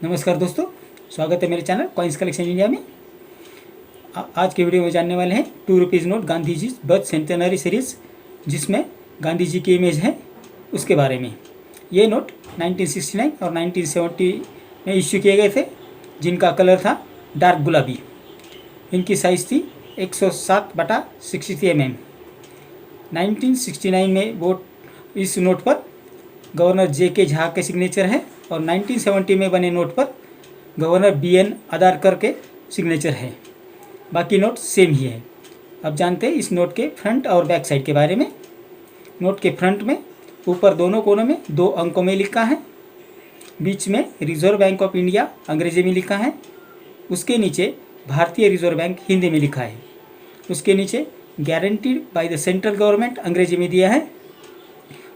नमस्कार दोस्तों, स्वागत है मेरे चैनल कॉइन्स कलेक्शन इंडिया में। आज के वीडियो में जानने वाले हैं 2 rupees note Gandhi ji birth centenary series, जिसमें गांधी जी की इमेज है उसके बारे में। ये नोट 1969 और 1970 में इश्यू किए गए थे, जिनका कलर था डार्क गुलाबी। इनकी साइज़ थी 107/63 mm। 1969 में इस नोट पर गवर्नर JK झा के सिग्नेचर है और 1970 में बने नोट पर गवर्नर BN आदारकर के सिग्नेचर है। बाकी नोट सेम ही है। अब जानते हैं इस नोट के फ्रंट और बैक साइड के बारे में। नोट के फ्रंट में ऊपर दोनों कोनों में 2 अंकों में लिखा है, बीच में रिजर्व बैंक ऑफ इंडिया अंग्रेजी में लिखा है, उसके नीचे भारतीय रिजर्व बैंक हिंदी में लिखा है, उसके नीचे guaranteed by the central government अंग्रेजी में दिया है,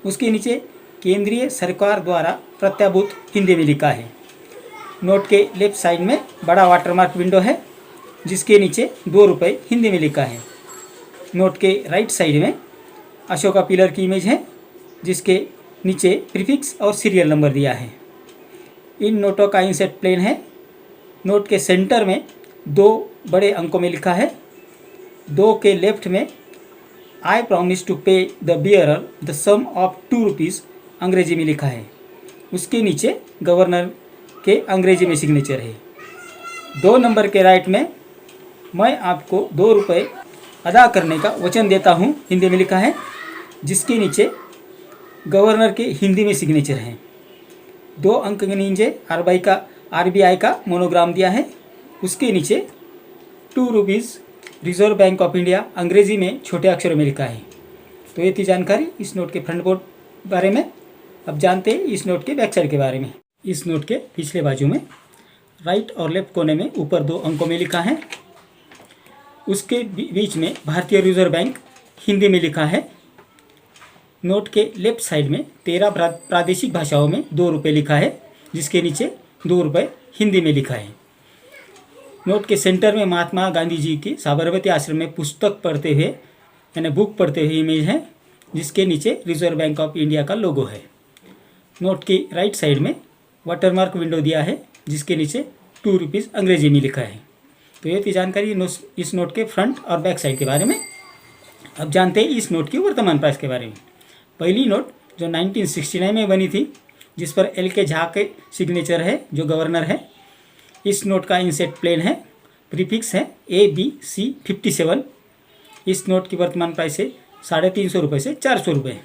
उसके नीचे केंद्रीय सरकार द्वारा प्रत्याभूत हिंदी में लिखा है। नोट के लेफ्ट साइड में बड़ा वाटरमार्क विंडो है, जिसके नीचे 2 रुपये हिंदी में लिखा है। नोट के राइट साइड में अशोका पिलर की इमेज है, जिसके नीचे प्रीफिक्स और सीरियल नंबर दिया है। इन नोटों का इंसेट प्लेन है। नोट के सेंटर में 2 बड़े अंकों में लिखा है। 2 के लेफ्ट में I promise to pay the bearer the sum of 2 rupees अंग्रेजी में लिखा है। उसके नीचे गवर्नर के अंग्रेजी में सिग्नेचर है। 2 नंबर के राइट में मैं आपको 2 रुपये अदा करने का वचन देता हूँ हिंदी में लिखा है, जिसके नीचे गवर्नर के हिंदी में सिग्नेचर है। 2 अंक के नीचे RBI का मोनोग्राम दिया है। उसके नीचे 2 rupees reserve bank of India अंग्रेजी में छोटे अक्षरों में लिखा है। तो ये थी जानकारी इस नोट के फ्रंट बोर्ड बारे में। अब जानते हैं इस नोट के बैक साइड के बारे में। इस नोट के पिछले बाजू में राइट और लेफ्ट कोने में ऊपर 2 अंकों में लिखा है, उसके बीच में भारतीय रिजर्व बैंक हिंदी में लिखा है। नोट के लेफ्ट साइड में 13 प्रादेशिक भाषाओं में 2 रुपये लिखा है, जिसके नीचे 2 रुपये हिंदी में लिखा है। नोट के सेंटर में महात्मा गांधी जी की साबरमती आश्रम में पुस्तक पढ़ते हुए यानी बुक पढ़ते हुए इमेज है, जिसके नीचे रिजर्व बैंक ऑफ इंडिया का लोगो है। नोट की राइट साइड में वाटरमार्क विंडो दिया है, जिसके नीचे 2 रुपीज़ अंग्रेजी में लिखा है। तो ये थी जानकारी इस नोट के फ्रंट और बैक साइड के बारे में। अब जानते हैं इस नोट की वर्तमान प्राइस के बारे में। पहली नोट जो 1969 में बनी थी, जिस पर LK झा के सिग्नेचर है, जो गवर्नर है। इस नोट का इंसेट प्लेन है, प्रीफिक्स है ABC 57। इस नोट की वर्तमान प्राइस है 350 रुपये से 400 रुपये।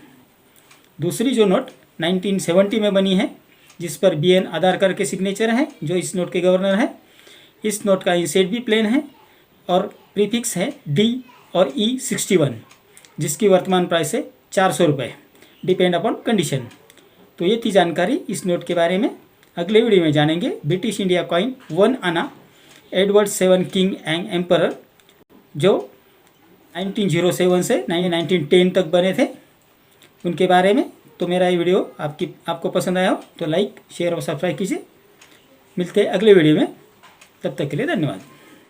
दूसरी जो नोट 1970 में बनी है, जिस पर BN आदारकर के सिग्नेचर है, जो इस नोट के गवर्नर है। इस नोट का इंसेट भी प्लेन है और प्रीफिक्स है D और E 61, जिसकी वर्तमान प्राइस है 400 रुपये, डिपेंड अपॉन कंडीशन। तो ये थी जानकारी इस नोट के बारे में। अगले वीडियो में जानेंगे ब्रिटिश इंडिया कॉइन 1 आना एडवर्ड 7 किंग एंड एम्परर, जो 1907 से 1910 तक बने थे, उनके बारे में। तो मेरा ये वीडियो आपको पसंद आया हो तो लाइक, शेयर और सब्सक्राइब कीजिए। मिलते हैं अगले वीडियो में, तब तक के लिए धन्यवाद।